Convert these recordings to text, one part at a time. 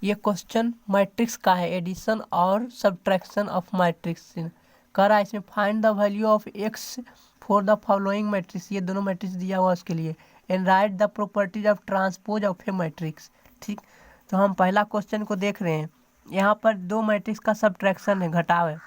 ये question matrix का है, एडिशन और सब्ट्रैक्शन ऑफ मैट्रिक्स कर रहा है। इसमें find the value of x for the following matrix, ये दोनों मैट्रिक्स दिया हुआ उसके लिए, and right the properties of transpose of A matrix. ठीक, तो हम पहला क्वेश्चन को देख रहे हैं। यहाँ पर दो मैट्रिक्स का सब्ट्रैक्शन है, घटाव है।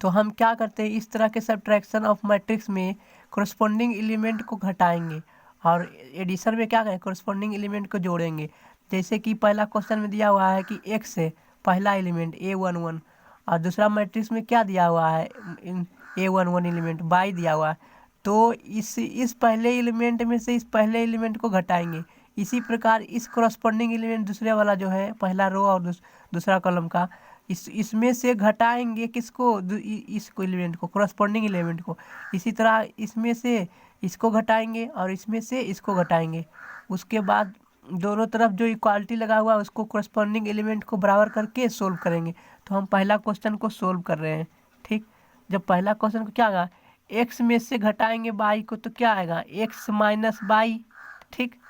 तो हम क्या करते हैं, इस तरह के सब्ट्रैक्शन ऑफ मैट्रिक्स में कोरस्पोंडिंग एलिमेंट को घटाएंगे और एडिशन में क्या करें, कोरस्पोंडिंग एलिमेंट को जोड़ेंगे। जैसे कि पहला क्वेश्चन में दिया हुआ है कि एक्स है पहला एलिमेंट A11, और दूसरा मैट्रिक्स में क्या दिया हुआ है, A11 एलिमेंट बाई दिया हुआ है। तो इस पहले एलिमेंट में से इस पहले एलिमेंट को घटाएंगे। इसी प्रकार इस कोरस्पोंडिंग एलिमेंट दूसरे वाला जो है पहला रो और दूसरा कॉलम का, इसमें से घटाएंगे किसको, इसको एलिमेंट को, कोरस्पोंडिंग एलिमेंट को। इसी तरह इसमें से इसको घटाएंगे और इसमें से इसको घटाएंगे। उसके बाद दोनों तरफ जो इक्वालिटी लगा हुआ है उसको कोरस्पोंडिंग एलिमेंट को बराबर करके सोल्व करेंगे। तो हम पहला क्वेश्चन को सोल्व कर रहे हैं। ठीक, जब पहला क्वेश्चन को क्या आएगा, एक्स में से घटाएंगे बाई को तो क्या आएगा, एक्स माइनस बाई। ठीक,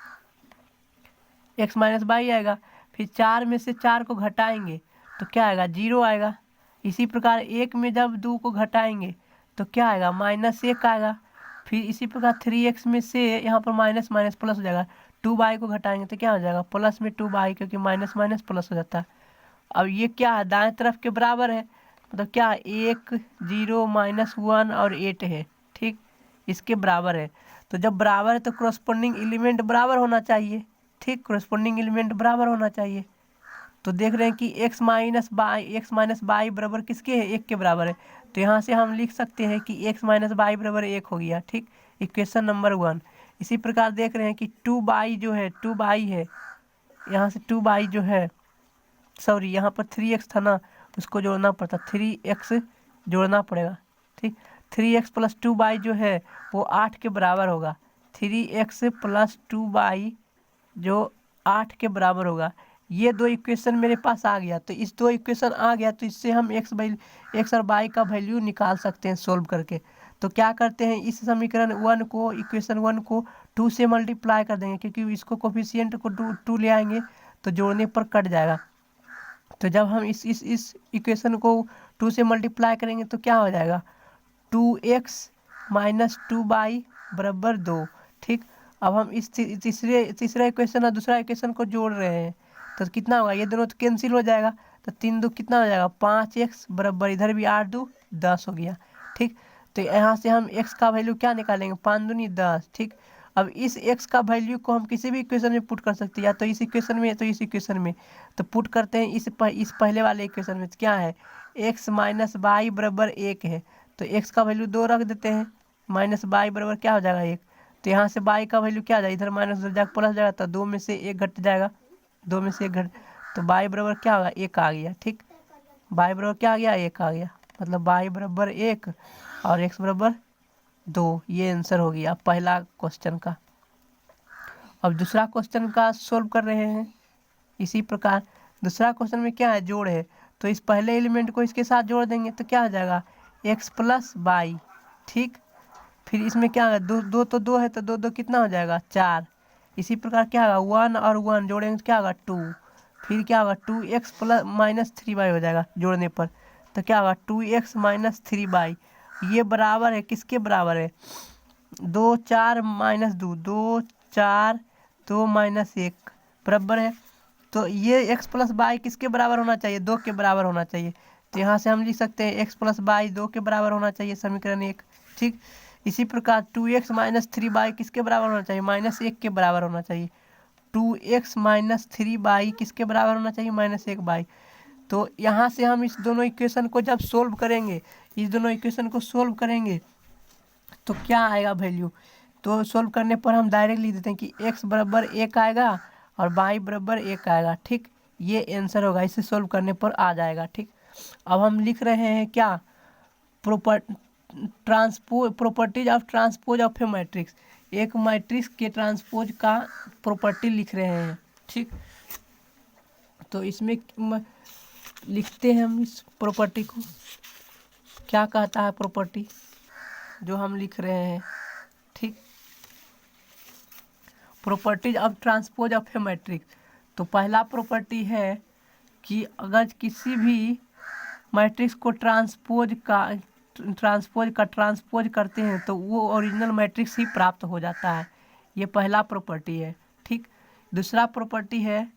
एक्स माइनस बाई आएगा। फिर 4 में से 4 को घटाएंगे तो क्या आएगा, 0 आएगा। इसी प्रकार 1 में जब 2 को घटाएंगे तो क्या आएगा, -1 आएगा। फिर इसी प्रकार 3x में से यहाँ पर माइनस माइनस प्लस हो जाएगा, 2y को घटाएंगे तो क्या हो जाएगा, प्लस में 2y, क्योंकि माइनस माइनस प्लस हो जाता है। अब ये क्या है, दाएं तरफ के बराबर है, मतलब क्या, 1 0 -1 और 8 है। ठीक, इसके बराबर है। तो जब बराबर है तो कोरस्पोंडिंग एलिमेंट बराबर होना चाहिए। ठीक, कोरस्पोंडिंग एलिमेंट बराबर होना चाहिए। तो देख रहे हैं कि x माइनस बाई बराबर किसके है, 1 के बराबर है। तो यहाँ से हम लिख सकते हैं कि x माइनस बाई बराबर 1 हो गया। ठीक, इक्वेशन नंबर 1। इसी प्रकार देख रहे हैं कि 2y जो है, 2y है, यहाँ से 2y जो है, सॉरी यहाँ पर 3x था ना, उसको जोड़ना पड़ता, 3x जोड़ना पड़ेगा। ठीक, 3x प्लस 2y जो है वो 8 के बराबर होगा। 3x प्लस 2y जो 8 के बराबर होगा। ये दो इक्वेशन मेरे पास आ गया। तो इस दो इक्वेशन आ गया तो इससे हम एक्स और वाई का वैल्यू निकाल सकते हैं सोल्व करके। तो क्या करते हैं, इस समीकरण 1 को, इक्वेशन 1 को 2 से मल्टीप्लाई कर देंगे, क्योंकि इसको कोफिशिएंट को 2 ले आएंगे तो जोड़ने पर कट जाएगा। तो जब हम इस इक्वेशन को 2 से मल्टीप्लाई करेंगे तो क्या हो जाएगा, 2x माइनस 2y बराबर 2। ठीक, अब हम इस तीसरा इक्वेशन और दूसरा इक्वेशन को जोड़ रहे हैं तो कितना होगा, ये दोनों तो कैंसिल हो जाएगा। तो 3 2 कितना हो जाएगा, 5x बराबर, इधर भी 8 2 10 हो गया। ठीक, तो यहाँ से हम x का वैल्यू क्या निकालेंगे, 5 दूनी 10। ठीक, अब इस x का वैल्यू को हम किसी भी इक्वेशन में पुट कर सकते हैं, या तो इस इक्वेशन में या तो इस इक्वेशन में। तो पुट करते हैं इस पहले वाले इक्वेशन में। तो क्या है, x माइनस बाई बराबर 1 है, तो x का वैल्यू 2 रख देते हैं, माइनस बाई बराबर क्या हो जाएगा 1। तो यहाँ से बाई का वैल्यू क्या आ जाएगा, इधर माइनस हो जाएगा प्लस जाएगा, तो 2 में से 1 घट जाएगा, 2 में से 1 घट, तो बाई बराबर क्या होगा, 1 आ गया। ठीक, बाई बराबर क्या आ गया, 1 आ गया, मतलब बाई बराबर 1 और x बराबर 2। ये आंसर हो गया पहला क्वेश्चन का। अब दूसरा क्वेश्चन का सोल्व कर रहे हैं। इसी प्रकार दूसरा क्वेश्चन में क्या है, जोड़ है, तो इस पहले एलिमेंट को इसके साथ जोड़ देंगे तो क्या हो जाएगा, x प्लस बाई। ठीक, फिर इसमें क्या होगा, दो तो 2 है, तो 2 2 कितना हो जाएगा, 4। इसी प्रकार क्या होगा, 1 और 1 जोड़ेंगे तो क्या होगा, 2। फिर क्या होगा, 2x प्लस माइनस 3y हो जाएगा जोड़ने पर। तो क्या होगा, 2x माइनस 3y। ये बराबर है, किसके बराबर है, 2 4 माइनस 2, 2 4 2 माइनस 1 बराबर है। तो ये x प्लस बाई किसके बराबर होना चाहिए, 2 के बराबर होना चाहिए। तो यहाँ से हम लिख सकते हैं x प्लस बाई 2 के बराबर होना चाहिए, समीकरण 1। ठीक, इसी प्रकार 2x माइनस 3y किसके बराबर होना चाहिए, -1 के बराबर होना चाहिए। 2x माइनस 3y किसके बराबर होना चाहिए, -1y। तो यहाँ से हम इस दोनों इक्वेशन को जब सोल्व करेंगे, इस दोनों इक्वेशन को सोल्व करेंगे तो क्या आएगा वैल्यू, तो सोल्व करने पर हम डायरेक्ट लिख देते हैं कि x बराबर 1 आएगा और y बराबर 1 आएगा। ठीक, ये आंसर होगा, इसे सोल्व करने पर आ जाएगा। ठीक, अब हम लिख रहे हैं क्या, properties of transpose of A matrix. एक मैट्रिक्स के ट्रांसपोज का प्रॉपर्टी लिख रहे हैं। ठीक, तो इसमें लिखते हैं हम इस प्रॉपर्टी को, क्या कहता है प्रॉपर्टी जो हम लिख रहे हैं। ठीक, properties of transpose of A matrix. तो पहला प्रॉपर्टी है कि अगर किसी भी मैट्रिक्स को ट्रांसपोज करते हैं तो वो ओरिजिनल मैट्रिक्स ही प्राप्त हो जाता है। ये पहला प्रॉपर्टी है। ठीक। दूसरा प्रॉपर्टी है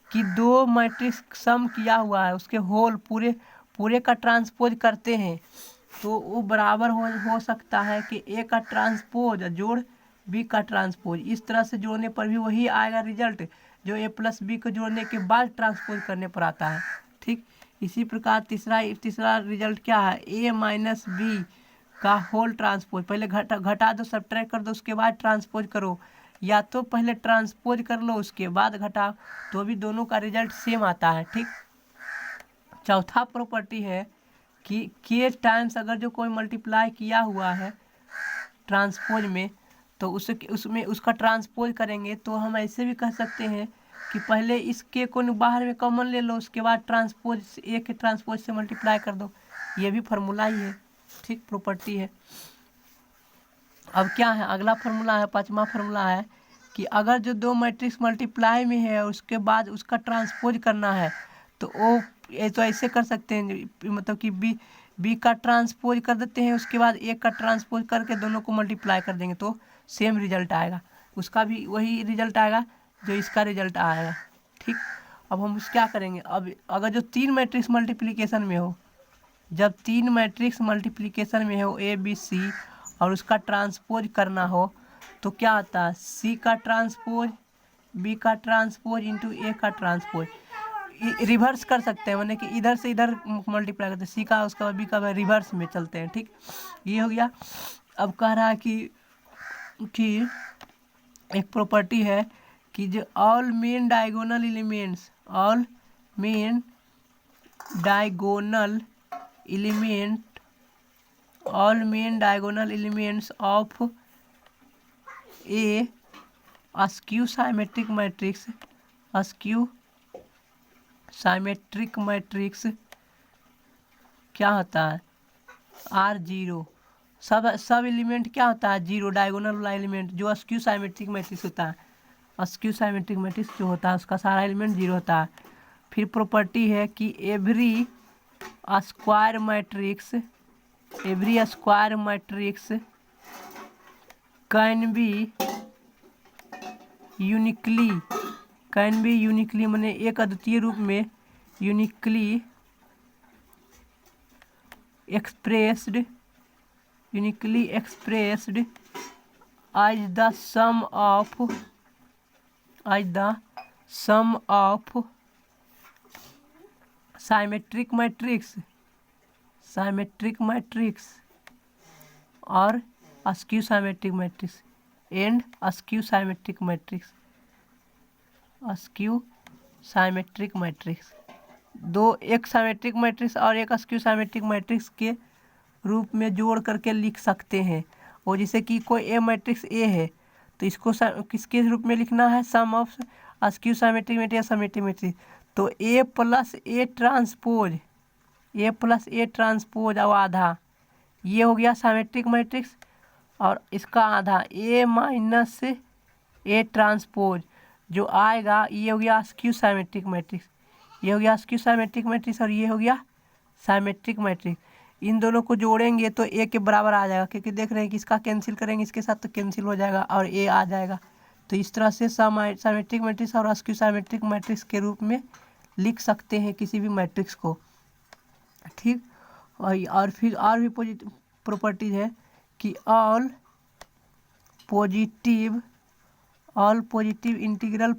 कि दो मैट्रिक्स सम किया हुआ है उसके होल पूरे का ट्रांसपोज करते हैं तो वो बराबर हो सकता है कि ए का ट्रांसपोज जोड़ बी का ट्रांसपोज। इस तरह से जोड़ने पर भी वही आएगा रिजल्ट जो ए प्लस बी को जोड़ने के बाद ट्रांसपोज करने पर आता है। ठीक। इसी प्रकार तीसरा रिजल्ट क्या है, ए माइनस बी का होल ट्रांसपोज। पहले घटा दो, सब्ट्रैक्ट कर दो, उसके बाद ट्रांसपोज करो, या तो पहले ट्रांसपोज कर लो उसके बाद घटाओ, तो भी दोनों का रिजल्ट सेम आता है। ठीक। चौथा प्रॉपर्टी है कि के टाइम्स अगर जो कोई मल्टीप्लाई किया हुआ है ट्रांसपोज में तो उसमें उसका ट्रांसपोज करेंगे तो हम ऐसे भी कह सकते हैं कि पहले इस के को बाहर में कॉमन ले लो, उसके बाद ट्रांसपोज ए के ट्रांसपोज से मल्टीप्लाई कर दो। ये भी फार्मूला ही है। ठीक, प्रॉपर्टी है। अब क्या है, अगला फार्मूला है, पांचवा फार्मूला है कि अगर जो दो मैट्रिक्स मल्टीप्लाई में है उसके बाद उसका ट्रांसपोज करना है तो वो तो ऐसे कर सकते हैं, मतलब कि बी का ट्रांसपोज कर देते हैं, उसके बाद ए का ट्रांसपोज करके दोनों को मल्टीप्लाई कर देंगे तो सेम रिजल्ट आएगा, उसका भी वही रिजल्ट आएगा जो इसका रिजल्ट आएगा। ठीक। अब हम क्या करेंगे, अब अगर जो तीन मैट्रिक्स मल्टीप्लिकेशन में हो, जब तीन मैट्रिक्स मल्टीप्लिकेशन में हो ए बी सी और उसका ट्रांसपोज करना हो तो क्या होता है, सी का ट्रांसपोज बी का ट्रांसपोज इंटू ए का ट्रांसपोज। रिवर्स कर सकते हैं, माने कि इधर से इधर मल्टीप्लाई करते हैं, सी का उसका बी का रिवर्स में चलते हैं। ठीक, ये हो गया। अब कह रहा है कि एक प्रॉपर्टी है कि जो all main diagonal elements of A skew symmetric matrix क्या होता है, आर जीरो। सब एलिमेंट क्या होता है, जीरो, डायगोनल वाला एलिमेंट जो स्क्यू साइमेट्रिक मैट्रिक्स होता है, स्क्यू साइमेट्रिक मैट्रिक्स जो होता है उसका सारा एलिमेंट जीरो होता है। फिर प्रॉपर्टी है कि every square matrix can be uniquely माने एक अद्वितीय रूप में uniquely expressed as the sum of symmetric matrix और skew symmetric matrix and skew symmetric matrix दो, एक साइमेट्रिक मैट्रिक्स और एक स्क्यू साइमेट्रिक मैट्रिक्स के रूप में जोड़ करके लिख सकते हैं। और जैसे कि कोई ए मैट्रिक्स ए है तो इसको किसके रूप में लिखना है, सम ऑफ स्क्यू साइमेट्रिक मैट्रिक्स या सिमेट्रिक मैट्रिक्स। तो ए प्लस ए ट्रांसपोज और आधा, ये हो गया साइमेट्रिक मैट्रिक्स, और इसका आधा ए माइनस ए ट्रांसपोज जो आएगा ये हो गया स्क्यू साइमेट्रिक मैट्रिक्स। ये हो गया स्क्यू साइमेट्रिक मैट्रिक्स और ये हो गया साइमेट्रिक मैट्रिक्स। इन दोनों को जोड़ेंगे तो ए के बराबर आ जाएगा, क्योंकि देख रहे हैं कि इसका कैंसिल करेंगे इसके साथ तो कैंसिल हो जाएगा और ए आ जाएगा। तो इस तरह से साइमेट्रिक मैट्रिक्स और स्क्यू साइमेट्रिक मैट्रिक्स के रूप में लिख सकते हैं किसी भी मैट्रिक्स को। ठीक। और फिर और भी प्रॉपर्टीज है कि all positive integral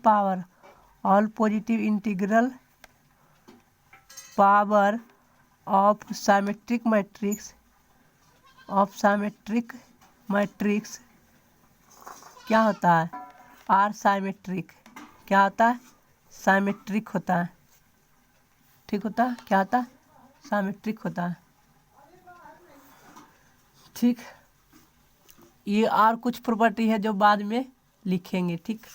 power of symmetric matrix क्या होता है, आर साइमेट्रिक। क्या होता है, साइमेट्रिक होता है। ठीक होता है, क्या होता है, साइमेट्रिक होता है। ठीक, ये और कुछ प्रॉपर्टी है जो बाद में लिखेंगे। ठीक।